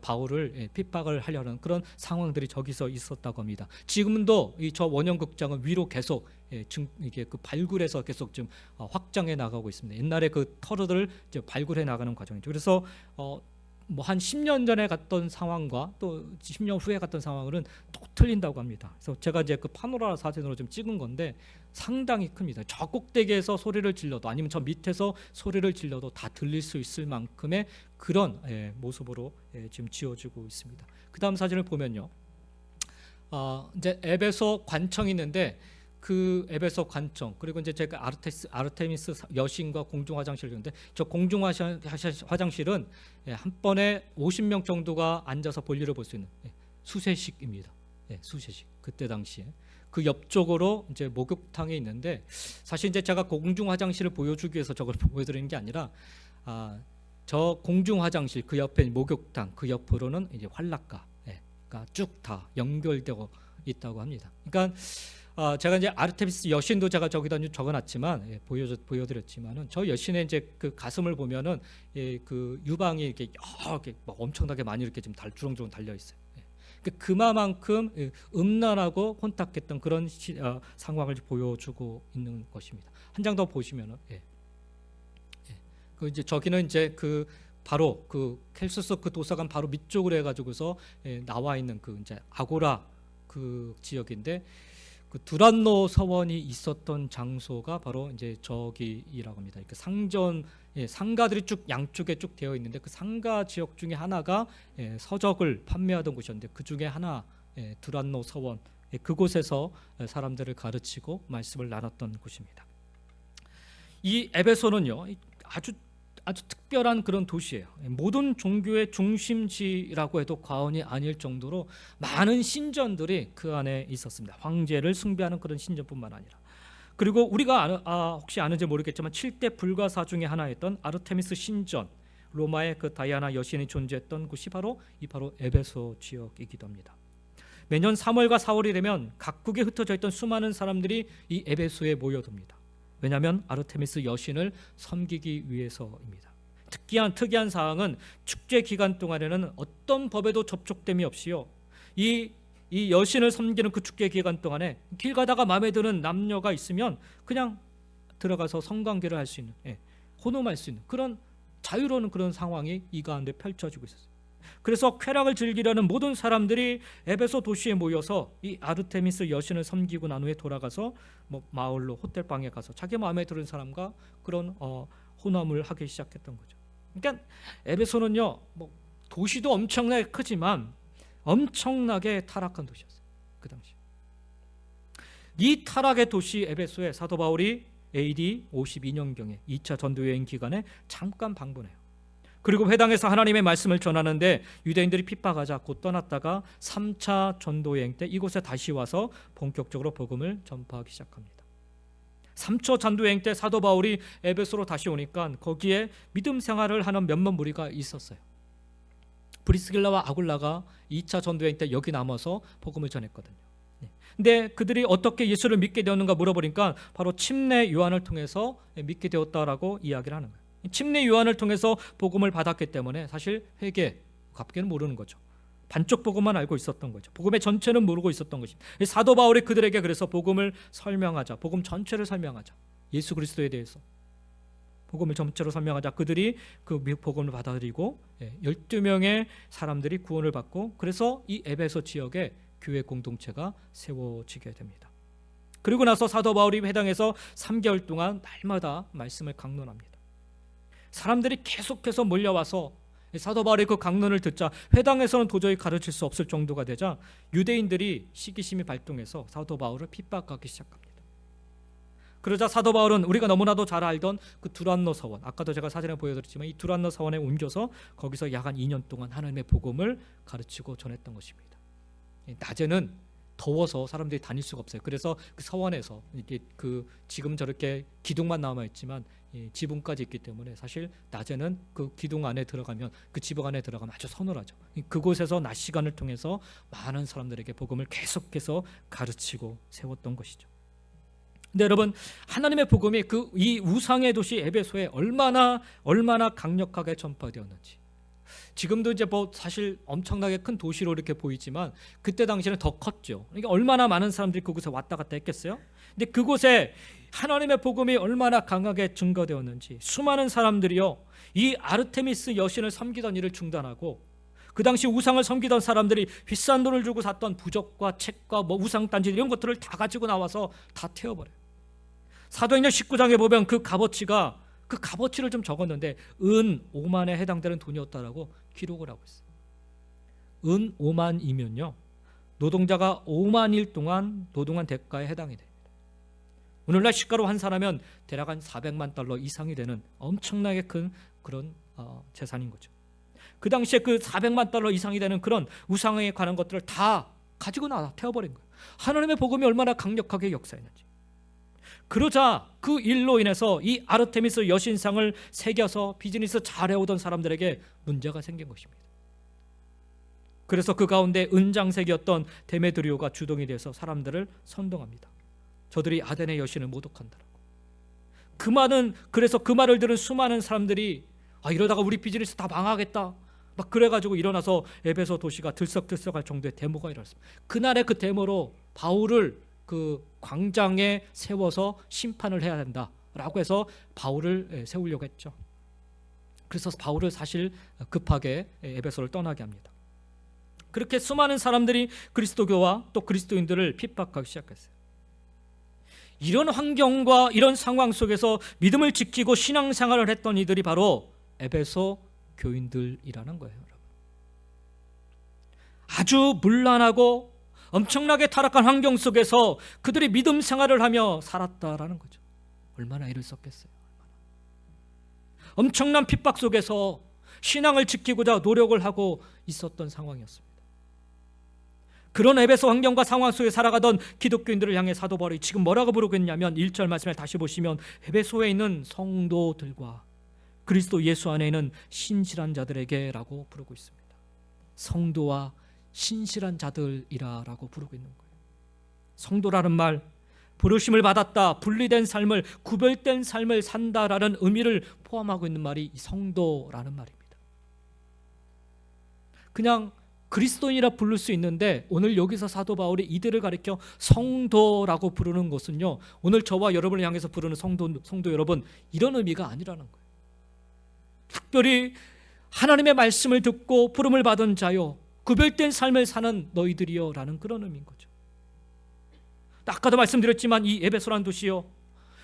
바울을 핍박을 하려는 그런 상황들이 저기서 있었다고 합니다. 지금도 저 원형 극장은 위로 계속 이게 그 발굴해서 계속 좀 확장해 나가고 있습니다. 옛날에 그 터르들을 이제 발굴해 나가는 과정이죠. 그래서 뭐 한 10년 전에 갔던 상황과 또 10년 후에 갔던 상황은 또 틀린다고 합니다. 그래서 제가 이제 그 파노라마 사진으로 좀 찍은 건데 상당히 큽니다. 저 꼭대기에서 소리를 질러도, 아니면 저 밑에서 소리를 질러도 다 들릴 수 있을 만큼의 그런 모습으로 지금 지어지고 있습니다. 그 다음 사진을 보면요, 이제 에베소 관청이 있는데 그 에베소 관청 그리고 이제 제가 아르테미스 여신과 공중 화장실을 있는데 저 공중 화장실은 한 번에 50명 정도가 앉아서 볼일을 볼 수 있는 수세식입니다. 수세식 그때 당시에 그 옆쪽으로 이제 목욕탕이 있는데 사실 이제 제가 공중 화장실을 보여주기 위해서 저걸 보여드리는 게 아니라 저 공중 화장실 그 옆에 목욕탕 그 옆으로는 이제 환락가가 쭉 다 연결되고 있다고 합니다. 그러니까 제가 이제 아르테미스 여신도 제가 저기다 적어놨지만 보여드렸지만은 저 여신의 이제 그 가슴을 보면은 그 유방이 이렇게 막 엄청나게 많이 이렇게 좀 주렁주렁 달려 있어요. 그만큼 음란하고 혼탁했던 그런 상황을 보여주고 있는 것입니다. 한 장 더 보시면은 그 이제 저기는 이제 그 바로 그 켈수스 그 도서관 바로 밑쪽으로 해가지고서 나와 있는 그 이제 아고라 그 지역인데 그 두란노 서원이 있었던 장소가 바로 이제 저기라고 합니다. 그 상전 상가들이 쭉 양쪽에 쭉 되어 있는데 그 상가 지역 중에 하나가 서적을 판매하던 곳이었는데 그 중에 하나 두란노 서원 그곳에서 사람들을 가르치고 말씀을 나눴던 곳입니다. 이 에베소는요 아주 특별한 그런 도시예요. 모든 종교의 중심지라고 해도 과언이 아닐 정도로 많은 신전들이 그 안에 있었습니다. 황제를 숭배하는 그런 신전뿐만 아니라 그리고 우리가 혹시 아는지 모르겠지만 7대 불가사 중에 하나였던 아르테미스 신전 로마의 그 다이아나 여신이 존재했던 곳이 바로 에베소 지역이기도 합니다. 매년 3월과 4월이 되면 각국에 흩어져 있던 수많은 사람들이 이 에베소에 모여듭니다. 왜냐하면 아르테미스 여신을 섬기기 위해서입니다. 특이한 사항은 축제 기간 동안에는 어떤 법에도 접촉됨이 없이요. 이 여신을 섬기는 그 축제 기간 동안에 길 가다가 마음에 드는 남녀가 있으면 그냥 들어가서 성관계를 할 수 있는, 혼음할 수 있는 그런 자유로운 그런 상황이 이 가운데 펼쳐지고 있었어요. 그래서 쾌락을 즐기려는 모든 사람들이 에베소 도시에 모여서 이 아르테미스 여신을 섬기고 난 후에 돌아가서 마을로 호텔방에 가서 자기 마음에 드는 사람과 그런 혼함을 하기 시작했던 거죠. 그러니까 에베소는요 도시도 엄청나게 크지만 엄청나게 타락한 도시였어요. 그 당시 이 타락의 도시 에베소에 사도 바울이 AD 52년경에 2차 전도 여행 기간에 잠깐 방문해요. 그리고 회당에서 하나님의 말씀을 전하는데 유대인들이 핍박하자 곧 떠났다가 3차 전도여행 때 이곳에 다시 와서 본격적으로 복음을 전파하기 시작합니다. 3차 전도여행 때 사도 바울이 에베소로 다시 오니까 거기에 믿음 생활을 하는 몇몇 무리가 있었어요. 브리스길라와 아굴라가 2차 전도여행 때 여기 남아서 복음을 전했거든요. 근데 그들이 어떻게 예수를 믿게 되었는가 물어보니까 바로 침례 요한을 통해서 믿게 되었다라고 이야기를 하는 거예요. 침례 요한을 통해서 복음을 받았기 때문에 사실 회개, 값게는 모르는 거죠. 반쪽 복음만 알고 있었던 거죠. 복음의 전체는 모르고 있었던 것입니다. 사도 바울이 그들에게 그래서 복음을 설명하자, 복음 전체를 설명하자, 예수 그리스도에 대해서 복음을 전체로 설명하자. 그들이 그 복음을 받아들이고 12명의 사람들이 구원을 받고 그래서 이 에베소 지역에 교회 공동체가 세워지게 됩니다. 그리고 나서 사도 바울이 회당에서 3개월 동안 날마다 말씀을 강론합니다. 사람들이 계속해서 몰려와서 사도 바울의 그 강론을 듣자 회당에서는 도저히 가르칠 수 없을 정도가 되자 유대인들이 시기심이 발동해서 사도 바울을 핍박하기 시작합니다. 그러자 사도 바울은 우리가 너무나도 잘 알던 그 두란노 서원, 아까도 제가 사진에 보여드렸지만 이 두란노 서원에 옮겨서 거기서 약 한 2년 동안 하나님의 복음을 가르치고 전했던 것입니다. 낮에는 더워서 사람들이 다닐 수가 없어요. 그래서 그 서원에서 이렇게 그 지금 저렇게 기둥만 남아 있지만 지붕까지 있기 때문에 사실 낮에는 그 기둥 안에 들어가면 그 지붕 안에 들어가면 아주 서늘하죠. 그곳에서 낮 시간을 통해서 많은 사람들에게 복음을 계속해서 가르치고 세웠던 것이죠. 근데 여러분 하나님의 복음이 이 우상의 도시 에베소에 얼마나 강력하게 전파되었는지 지금도 이제 사실 엄청나게 큰 도시로 이렇게 보이지만 그때 당시에는 더 컸죠. 그러니까 얼마나 많은 사람들이 그곳에 왔다 갔다 했겠어요? 근데 그곳에 하나님의 복음이 얼마나 강하게 증거되었는지 수많은 사람들이요 이 아르테미스 여신을 섬기던 일을 중단하고 그 당시 우상을 섬기던 사람들이 비싼 돈을 주고 샀던 부적과 책과 우상 단지 이런 것들을 다 가지고 나와서 다 태워버려요. 사도행전 19장에 보면 그 값어치를 좀 적었는데 은 5만에 해당되는 돈이었다라고 기록을 하고 있어요. 은 5만이면요 노동자가 5만 일 동안 노동한 대가에 해당이 됩니다. 오늘날 시가로 환산하면 대략 한 400만 달러 이상이 되는 엄청나게 큰 그런 재산인 거죠. 그 당시에 그 400만 달러 이상이 되는 그런 우상에 관한 것들을 다 가지고 나와 태워버린 거예요. 하나님의 복음이 얼마나 강력하게 역사했는지. 그러자 그 일로 인해서 이 아르테미스 여신상을 새겨서 비즈니스 잘해오던 사람들에게 문제가 생긴 것입니다. 그래서 그 가운데 은장색이었던 데메드리오가 주동이 돼서 사람들을 선동합니다. 저들이 아덴의 여신을 모독한다라고. 그래서 그 말을 들은 수많은 사람들이 이러다가 우리 비즈니스 다 망하겠다 막 그래가지고 일어나서 에베소 도시가 들썩들썩할 정도의 데모가 일어났습니다. 그날의 그 데모로 바울을 그 광장에 세워서 심판을 해야 된다라고 해서 바울을 세우려고 했죠. 그래서 바울을 사실 급하게 에베소를 떠나게 합니다. 그렇게 수많은 사람들이 그리스도교와 또 그리스도인들을 핍박하기 시작했어요. 이런 환경과 이런 상황 속에서 믿음을 지키고 신앙생활을 했던 이들이 바로 에베소 교인들이라는 거예요. 여러분. 아주 문란하고 엄청나게 타락한 환경 속에서 그들이 믿음 생활을 하며 살았다라는 거죠. 얼마나 애를 썼겠어요. 엄청난 핍박 속에서 신앙을 지키고자 노력을 하고 있었던 상황이었습니다. 그런 에베소 환경과 상황 속에 살아가던 기독교인들을 향해 사도 바울이 지금 뭐라고 부르고 있냐면 1절 말씀을 다시 보시면 에베소에 있는 성도들과 그리스도 예수 안에 있는 신실한 자들에게 라고 부르고 있습니다. 성도와 신실한 자들이라고 부르고 있는 거예요. 성도라는 말, 부르심을 받았다, 분리된 삶을, 구별된 삶을 산다라는 의미를 포함하고 있는 말이 이 성도라는 말입니다. 그냥 그리스도인이라 부를 수 있는데 오늘 여기서 사도 바울이 이들을 가리켜 성도라고 부르는 것은요, 오늘 저와 여러분을 향해서 부르는 성도 여러분, 이런 의미가 아니라는 거예요. 특별히 하나님의 말씀을 듣고 부름을 받은 자요, 구별된 삶을 사는 너희들이요 라는 그런 의미인 거죠. 아까도 말씀드렸지만 이 에베소라는 도시요,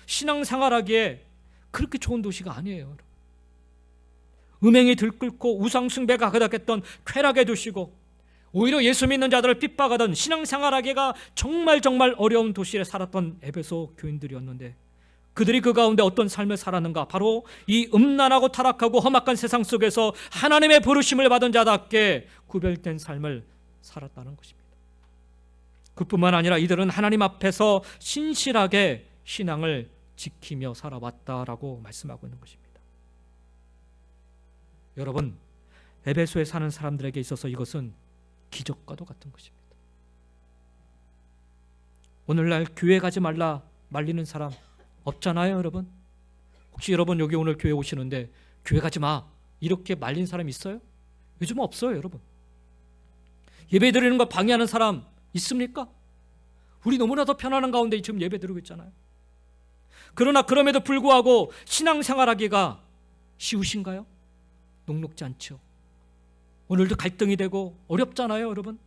신앙생활하기에 그렇게 좋은 도시가 아니에요. 음행이 들끓고 우상숭배가 가득했던 쾌락의 도시고, 오히려 예수 믿는 자들을 핍박하던 신앙생활하기가 정말 어려운 도시에 살았던 에베소 교인들이었는데, 그들이 그 가운데 어떤 삶을 살았는가? 바로 이 음란하고 타락하고 험악한 세상 속에서 하나님의 부르심을 받은 자답게 구별된 삶을 살았다는 것입니다. 그뿐만 아니라 이들은 하나님 앞에서 신실하게 신앙을 지키며 살아왔다라고 말씀하고 있는 것입니다. 여러분, 에베소에 사는 사람들에게 있어서 이것은 기적과도 같은 것입니다. 오늘날 교회 가지 말라 말리는 사람 없잖아요, 여러분. 혹시 여러분 여기 오늘 교회 오시는데 교회 가지 마 이렇게 말린 사람 있어요? 요즘 없어요, 여러분. 예배 드리는 걸 방해하는 사람 있습니까? 우리 너무나 더 편안한 가운데 지금 예배 드리고 있잖아요. 그러나 그럼에도 불구하고 신앙생활하기가 쉬우신가요? 녹록지 않죠. 오늘도 갈등이 되고 어렵잖아요, 여러분.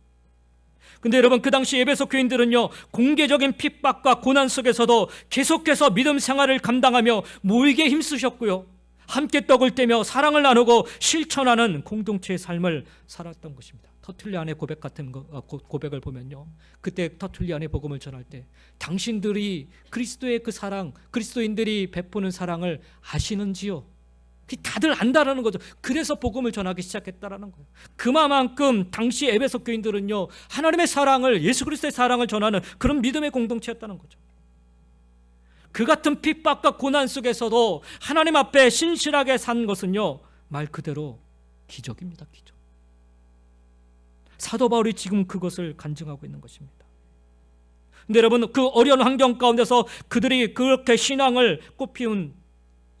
근데 여러분, 그 당시 에베소 교인들은요, 공개적인 핍박과 고난 속에서도 계속해서 믿음 생활을 감당하며 모이게 힘쓰셨고요, 함께 떡을 떼며 사랑을 나누고 실천하는 공동체의 삶을 살았던 것입니다. 터툴리안의 고백 같은 고백을 보면요, 그때 터툴리안의 복음을 전할 때 당신들이 그리스도의 그 사랑, 그리스도인들이 베푸는 사랑을 아시는지요? 다들 안다라는 거죠. 그래서 복음을 전하기 시작했다라는 거예요. 그만큼 당시 에베소 교인들은요, 하나님의 사랑을, 예수 그리스도의 사랑을 전하는 그런 믿음의 공동체였다는 거죠. 그 같은 핍박과 고난 속에서도 하나님 앞에 신실하게 산 것은요, 말 그대로 기적입니다. 기적. 사도 바울이 지금 그것을 간증하고 있는 것입니다. 근데 여러분, 그 어려운 환경 가운데서 그들이 그렇게 신앙을 꽃피운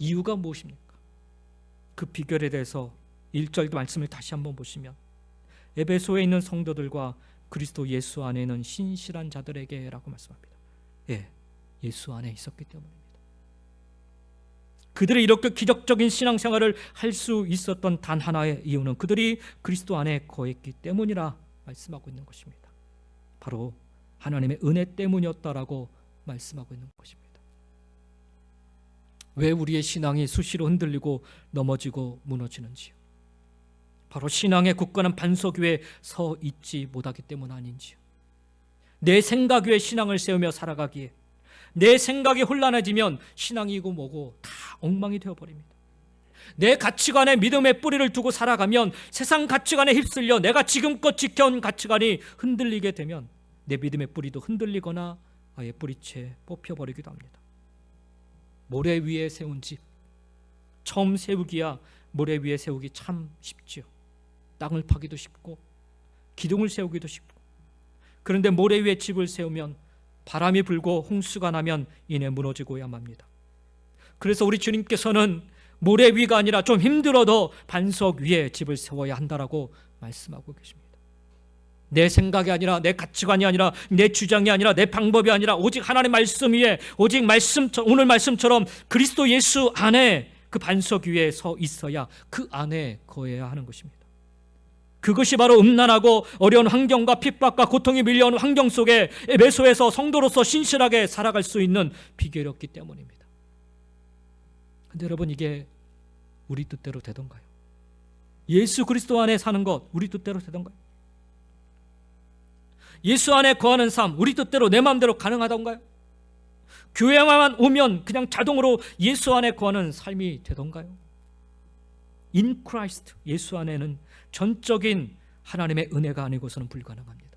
이유가 무엇입니까? 그 비결에 대해서 1절 말씀을 다시 한번 보시면, 에베소에 있는 성도들과 그리스도 예수 안에 있는 신실한 자들에게 라고 말씀합니다. 예수 안에 있었기 때문입니다. 그들이 이렇게 기적적인 신앙생활을 할 수 있었던 단 하나의 이유는 그들이 그리스도 안에 거했기 때문이라 말씀하고 있는 것입니다. 바로 하나님의 은혜 때문이었다라고 말씀하고 있는 것입니다. 왜 우리의 신앙이 수시로 흔들리고 넘어지고 무너지는지요? 바로 신앙의 굳건한 반석 위에 서 있지 못하기 때문 아닌지요? 내 생각 위에 신앙을 세우며 살아가기에 내 생각이 혼란해지면 신앙이고 뭐고 다 엉망이 되어버립니다. 내 가치관에 믿음의 뿌리를 두고 살아가면 세상 가치관에 휩쓸려 내가 지금껏 지켜온 가치관이 흔들리게 되면 내 믿음의 뿌리도 흔들리거나 아예 뿌리채 뽑혀버리기도 합니다. 모래 위에 세운 집, 처음 세우기야 모래 위에 세우기 참 쉽지요. 땅을 파기도 쉽고 기둥을 세우기도 쉽고, 그런데 모래 위에 집을 세우면 바람이 불고 홍수가 나면 이내 무너지고야 맙니다. 그래서 우리 주님께서는 모래 위가 아니라 좀 힘들어도 반석 위에 집을 세워야 한다라고 말씀하고 계십니다. 내 생각이 아니라, 내 가치관이 아니라, 내 주장이 아니라, 내 방법이 아니라 오직 하나님의 말씀 위에, 오직 오늘 말씀처럼 그리스도 예수 안에 그 반석 위에 서 있어야 그 안에 거해야 하는 것입니다. 그것이 바로 음란하고 어려운 환경과 핍박과 고통이 밀려오는 환경 속에 에베소에서 성도로서 신실하게 살아갈 수 있는 비결이었기 때문입니다. 근데 여러분, 이게 우리 뜻대로 되던가요? 예수 그리스도 안에 사는 것 우리 뜻대로 되던가요? 예수 안에 거하는 삶 우리 뜻대로 내 마음대로 가능하던가요? 교회만 오면 그냥 자동으로 예수 안에 거하는 삶이 되던가요? In Christ, 예수 안에는 전적인 하나님의 은혜가 아니고서는 불가능합니다.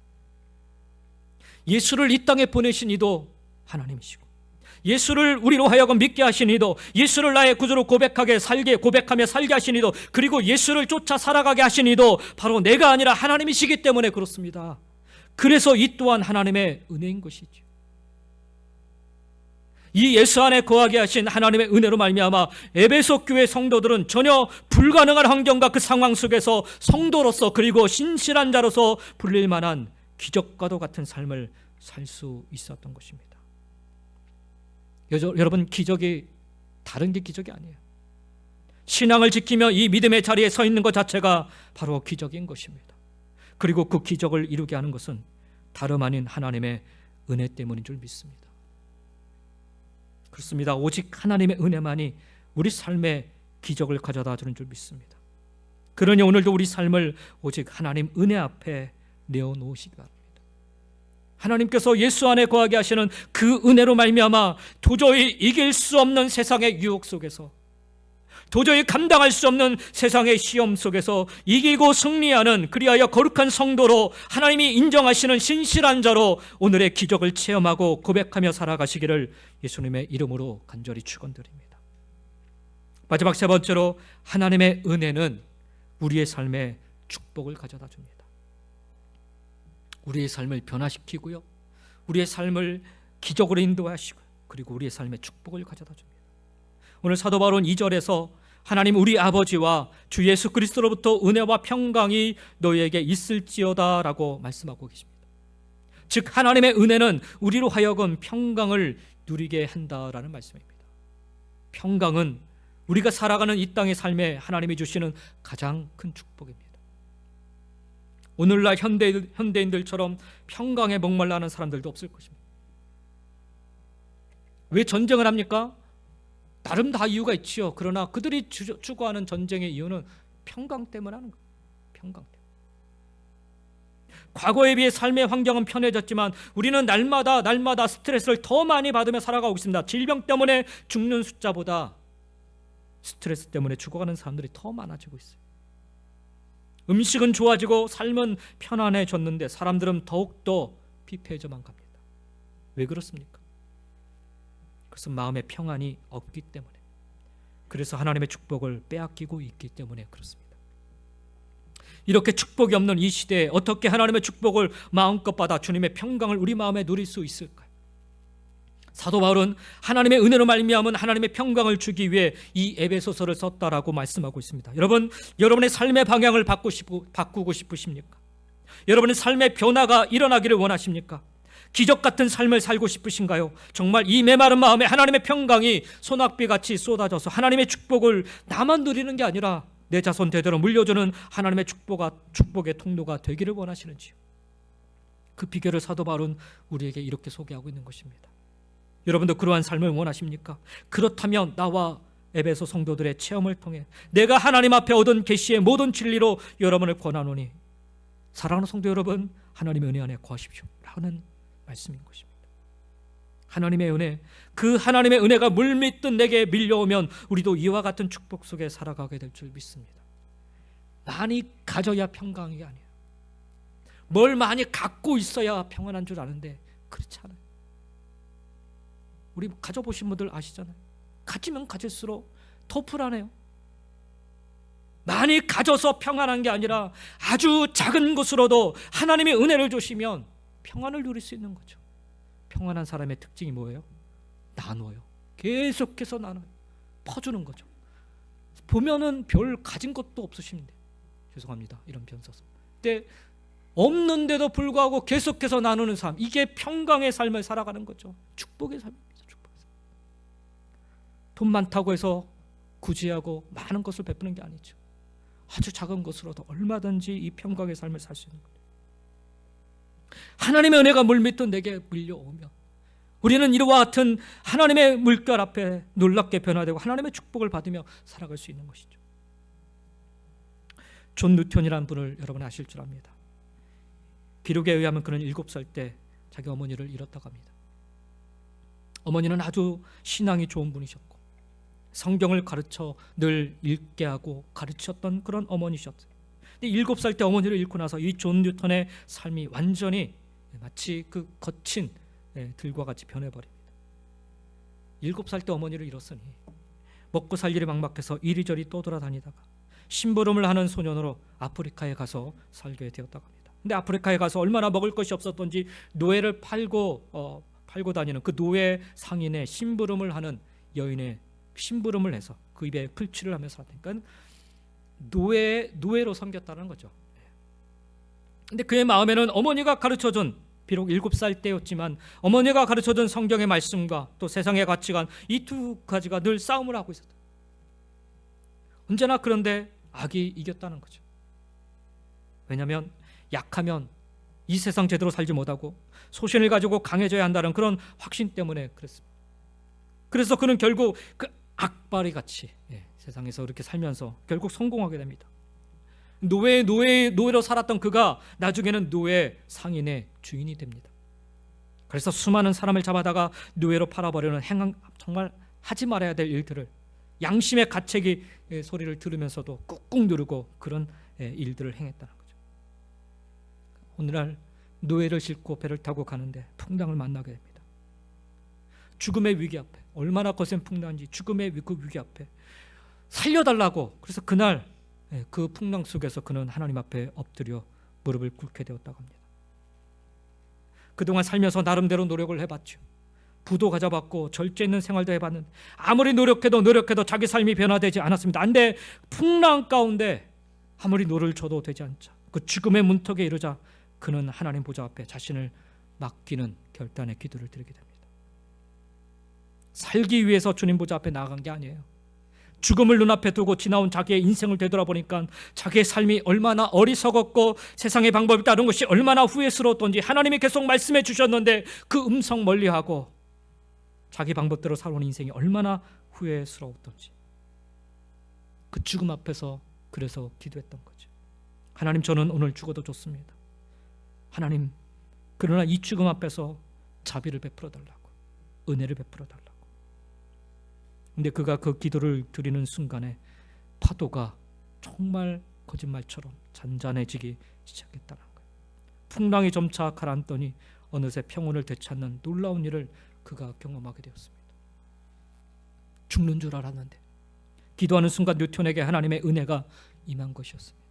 예수를 이 땅에 보내신 이도 하나님이시고, 예수를 우리로 하여금 믿게 하신 이도, 예수를 나의 구주로 고백하며 살게 하신 이도, 그리고 예수를 쫓아 살아가게 하신 이도 바로 내가 아니라 하나님이시기 때문에 그렇습니다. 그래서 이 또한 하나님의 은혜인 것이죠. 이 예수 안에 거하게 하신 하나님의 은혜로 말미암아 에베소 교회 성도들은 전혀 불가능한 환경과 그 상황 속에서 성도로서 그리고 신실한 자로서 불릴 만한 기적과도 같은 삶을 살 수 있었던 것입니다. 여러분, 기적이 다른 게 기적이 아니에요. 신앙을 지키며 이 믿음의 자리에 서 있는 것 자체가 바로 기적인 것입니다. 그리고 그 기적을 이루게 하는 것은 다름 아닌 하나님의 은혜 때문인 줄 믿습니다. 그렇습니다. 오직 하나님의 은혜만이 우리 삶에 기적을 가져다 주는 줄 믿습니다. 그러니 오늘도 우리 삶을 오직 하나님 은혜 앞에 내어놓으시기 바랍니다. 하나님께서 예수 안에 거하게 하시는 그 은혜로 말미암아 도저히 이길 수 없는 세상의 유혹 속에서, 도저히 감당할 수 없는 세상의 시험 속에서 이기고 승리하는, 그리하여 거룩한 성도로 하나님이 인정하시는 신실한 자로 오늘의 기적을 체험하고 고백하며 살아가시기를 예수님의 이름으로 간절히 축원드립니다. 마지막 세 번째로, 하나님의 은혜는 우리의 삶에 축복을 가져다 줍니다. 우리의 삶을 변화시키고요, 우리의 삶을 기적으로 인도하시고, 그리고 우리의 삶에 축복을 가져다 줍니다. 오늘 사도 바울은 2절에서 하나님 우리 아버지와 주 예수 그리스도로부터 은혜와 평강이 너희에게 있을지어다 라고 말씀하고 계십니다. 즉 하나님의 은혜는 우리로 하여금 평강을 누리게 한다라는 말씀입니다. 평강은 우리가 살아가는 이 땅의 삶에 하나님이 주시는 가장 큰 축복입니다. 오늘날 현대인들처럼 평강에 목말라 하는 사람들도 없을 것입니다. 왜 전쟁을 합니까? 나름 다 이유가 있지요. 그러나 그들이 추구하는 전쟁의 이유는 평강 때문에 하는 거예요. 평강 때문에. 과거에 비해 삶의 환경은 편해졌지만 우리는 날마다 스트레스를 더 많이 받으며 살아가고 있습니다. 질병 때문에 죽는 숫자보다 스트레스 때문에 죽어가는 사람들이 더 많아지고 있어요. 음식은 좋아지고 삶은 편안해졌는데 사람들은 더욱더 피폐해져만 갑니다. 왜 그렇습니까? 그것은 마음의 평안이 없기 때문에, 그래서 하나님의 축복을 빼앗기고 있기 때문에 그렇습니다. 이렇게 축복이 없는 이 시대에 어떻게 하나님의 축복을 마음껏 받아 주님의 평강을 우리 마음에 누릴 수 있을까요? 사도 바울은 하나님의 은혜로 말미암은 하나님의 평강을 주기 위해 이 에베소서를 썼다라고 말씀하고 있습니다. 여러분, 여러분의 삶의 방향을 바꾸고 싶으십니까? 여러분의 삶의 변화가 일어나기를 원하십니까? 기적 같은 삶을 살고 싶으신가요? 정말 이 메마른 마음에 하나님의 평강이 소낙비같이 쏟아져서 하나님의 축복을 나만 누리는 게 아니라 내 자손 대대로 물려주는 하나님의 축복의 통로가 되기를 원하시는지요? 그 비결을 사도 바울은 우리에게 이렇게 소개하고 있는 것입니다. 여러분도 그러한 삶을 원하십니까? 그렇다면 나와 에베소 성도들의 체험을 통해 내가 하나님 앞에 얻은 계시의 모든 진리로 여러분을 권하노니, 사랑하는 성도 여러분, 하나님의 은혜 안에 거하십시오 라는 말씀인 것입니다. 하나님의 은혜, 그 하나님의 은혜가 물밀듯 내게 밀려오면 우리도 이와 같은 축복 속에 살아가게 될 줄 믿습니다. 많이 가져야 평강이 아니에요. 뭘 많이 갖고 있어야 평안한 줄 아는데 그렇지 않아요. 우리 가져보신 분들 아시잖아요. 가지면 가질수록 더 불안해요. 많이 가져서 평안한 게 아니라 아주 작은 것으로도 하나님의 은혜를 주시면 평안을 누릴 수 있는 거죠. 평안한 사람의 특징이 뭐예요? 나눠요. 계속해서 나눠요. 퍼주는 거죠. 보면은 별 가진 것도 없으신데, 죄송합니다, 이런 표현 써서. 근데 없는데도 불구하고 계속해서 나누는 삶, 이게 평강의 삶을 살아가는 거죠. 축복의 삶입니다. 축복의 삶. 돈 많다고 해서 구제하고 많은 것을 베푸는 게 아니죠. 아주 작은 것으로도 얼마든지 이 평강의 삶을 살 수 있는 거예요. 하나님의 은혜가 물밀듯 내게 밀려오면 우리는 이와 같은 하나님의 물결 앞에 놀랍게 변화되고 하나님의 축복을 받으며 살아갈 수 있는 것이죠. 존 뉴턴이라는 분을 여러분 아실 줄 압니다. 기록에 의하면 그는 7살 때 자기 어머니를 잃었다고 합니다. 어머니는 아주 신앙이 좋은 분이셨고 성경을 가르쳐 늘 읽게 하고 가르쳤던 그런 어머니셨어요. 근데 7살 때 어머니를 잃고 나서 이 존 뉴턴의 삶이 완전히 마치 그 거친 들과 같이 변해버립니다. 7살 때 어머니를 잃었으니 먹고 살 일이 막막해서 이리저리 떠돌아다니다가 심부름을 하는 소년으로 아프리카에 가서 살게 되었다고 합니다. 근데 아프리카에 가서 얼마나 먹을 것이 없었던지 노예를 팔고 다니는 그 노예 상인의 심부름을 하는 여인의 심부름을 해서 그 입에 풀칠을 하면서 살았으니까 노예로 섬겼다는 거죠. 근데 그의 마음에는 어머니가 가르쳐준, 비록 7살 때였지만 어머니가 가르쳐준 성경의 말씀과 또 세상의 가치관, 이 두 가지가 늘 싸움을 하고 있었다. 언제나 그런데 악이 이겼다는 거죠. 왜냐하면 약하면 이 세상 제대로 살지 못하고 소신을 가지고 강해져야 한다는 그런 확신 때문에 그랬습니다. 그래서 그는 결국 그 악바리 같이 세상에서 이렇게 살면서 결국 성공하게 됩니다. 노예로 살았던 그가 나중에는 노예 상인의 주인이 됩니다. 그래서 수많은 사람을 잡아다가 노예로 팔아버리는 정말 하지 말아야 될 일들을 양심의 가책이 소리를 들으면서도 꾹꾹 누르고 그런 일들을 행했다는 거죠. 오늘날 노예를 싣고 배를 타고 가는데 풍랑을 만나게 됩니다. 죽음의 위기 앞에, 얼마나 거센 풍랑인지 죽음의 위기 앞에 살려달라고, 그래서 그날 그 풍랑 속에서 그는 하나님 앞에 엎드려 무릎을 꿇게 되었다고 합니다. 그동안 살면서 나름대로 노력을 해봤죠. 부도 가져봤고 절제 있는 생활도 해봤는데 아무리 노력해도 자기 삶이 변화되지 않았습니다. 안돼, 풍랑 가운데 아무리 노를 줘도 되지 않자 그 죽음의 문턱에 이르자 그는 하나님 보좌 앞에 자신을 맡기는 결단의 기도를 드리게 됩니다. 살기 위해서 주님 보좌 앞에 나아간 게 아니에요. 죽음을 눈앞에 두고 지나온 자기의 인생을 되돌아보니까 자기의 삶이 얼마나 어리석었고 세상의 방법에 따른 것이 얼마나 후회스러웠던지, 하나님이 계속 말씀해 주셨는데 그 음성 멀리하고 자기 방법대로 살아온 인생이 얼마나 후회스러웠던지, 그 죽음 앞에서 그래서 기도했던 거죠. 하나님, 저는 오늘 죽어도 좋습니다. 하나님, 그러나 이 죽음 앞에서 자비를 베풀어 달라고, 은혜를 베풀어 달라고. 근데 그가 그 기도를 드리는 순간에 파도가 정말 거짓말처럼 잔잔해지기 시작했다는 거예요. 풍랑이 점차 가라앉더니 어느새 평온을 되찾는 놀라운 일을 그가 경험하게 되었습니다. 죽는 줄 알았는데 기도하는 순간 뉴턴에게 하나님의 은혜가 임한 것이었습니다.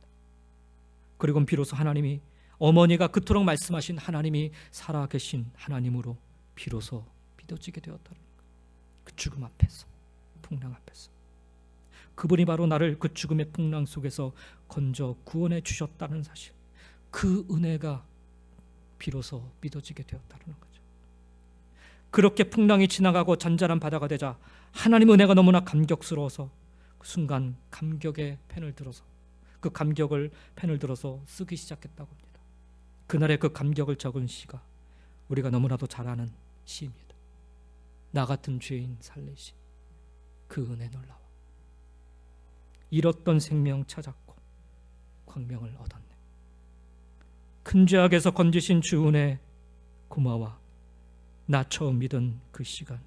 그리고 비로소 하나님이, 어머니가 그토록 말씀하신 하나님이 살아계신 하나님으로 비로소 믿어지게 되었다는 거예요. 그 죽음 앞에서, 풍랑 앞에서 그분이 바로 나를 그 죽음의 풍랑 속에서 건져 구원해 주셨다는 사실, 그 은혜가 비로소 믿어지게 되었다는 거죠. 그렇게 풍랑이 지나가고 잔잔한 바다가 되자 하나님 은혜가 너무나 감격스러워서 그 순간 감격의 펜을 들어서 쓰기 시작했다고 합니다. 그날의 그 감격을 적은 시가 우리가 너무나도 잘 아는 시입니다. 나 같은 죄인 살리시, 그 은혜 놀라워. 잃었던 생명 찾았고 광명을 얻었네. 큰 죄악에서 건지신 주 은혜 고마워 나 처음 믿은 그 시간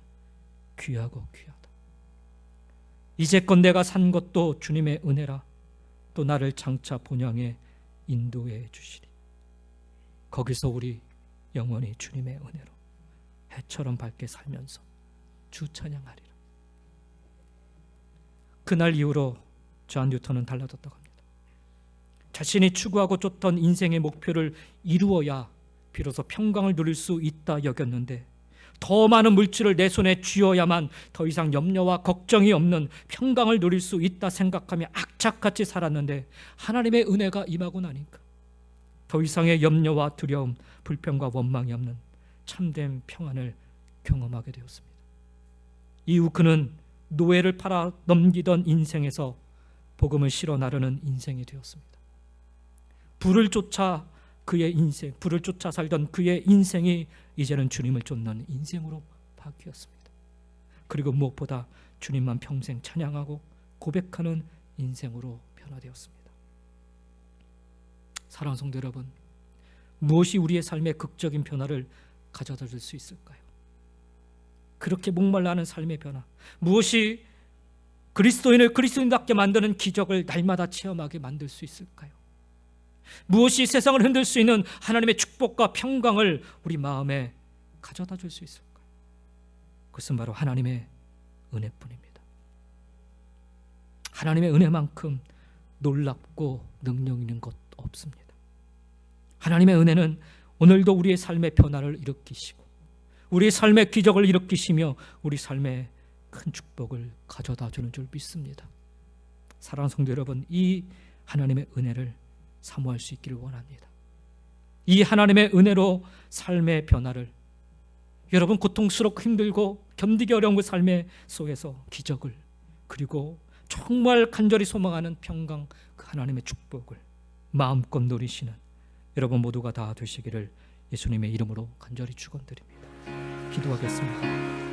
귀하고 귀하다. 이제껏 내가 산 것도 주님의 은혜라. 또 나를 장차 본향에 인도해 주시리. 거기서 우리 영원히 주님의 은혜로 해처럼 밝게 살면서 주 찬양하리라. 그날 이후로 존 뉴턴은 달라졌다고 합니다. 자신이 추구하고 쫓던 인생의 목표를 이루어야 비로소 평강을 누릴 수 있다 여겼는데, 더 많은 물질을 내 손에 쥐어야만 더 이상 염려와 걱정이 없는 평강을 누릴 수 있다 생각하며 악착같이 살았는데, 하나님의 은혜가 임하고 나니까 더 이상의 염려와 두려움, 불평과 원망이 없는 참된 평안을 경험하게 되었습니다. 이후 그는 노예를 팔아 넘기던 인생에서 복음을 실어 나르는 인생이 되었습니다. 불을 쫓아 살던 그의 인생이 이제는 주님을 쫓는 인생으로 바뀌었습니다. 그리고 무엇보다 주님만 평생 찬양하고 고백하는 인생으로 변화되었습니다. 사랑하는 성도 여러분, 무엇이 우리의 삶의 극적인 변화를 가져다 줄 수 있을까요? 그렇게 목말라 하는 삶의 변화, 무엇이 그리스도인을 그리스도인답게 만드는 기적을 날마다 체험하게 만들 수 있을까요? 무엇이 세상을 흔들 수 있는 하나님의 축복과 평강을 우리 마음에 가져다 줄 수 있을까요? 그것은 바로 하나님의 은혜뿐입니다. 하나님의 은혜만큼 놀랍고 능력 있는 것 없습니다. 하나님의 은혜는 오늘도 우리의 삶의 변화를 일으키시고 우리의 삶의 기적을 일으키시며 우리 삶에 큰 축복을 가져다 주는 줄 믿습니다. 사랑하는 성도 여러분, 이 하나님의 은혜를 사모할 수 있기를 원합니다. 이 하나님의 은혜로 삶의 변화를, 여러분 고통스럽고 힘들고 견디기 어려운 그 삶의 속에서 기적을, 그리고 정말 간절히 소망하는 평강, 그 하나님의 축복을 마음껏 누리시는 여러분 모두가 다 되시기를 예수님의 이름으로 간절히 축원드립니다. 기도하겠습니다.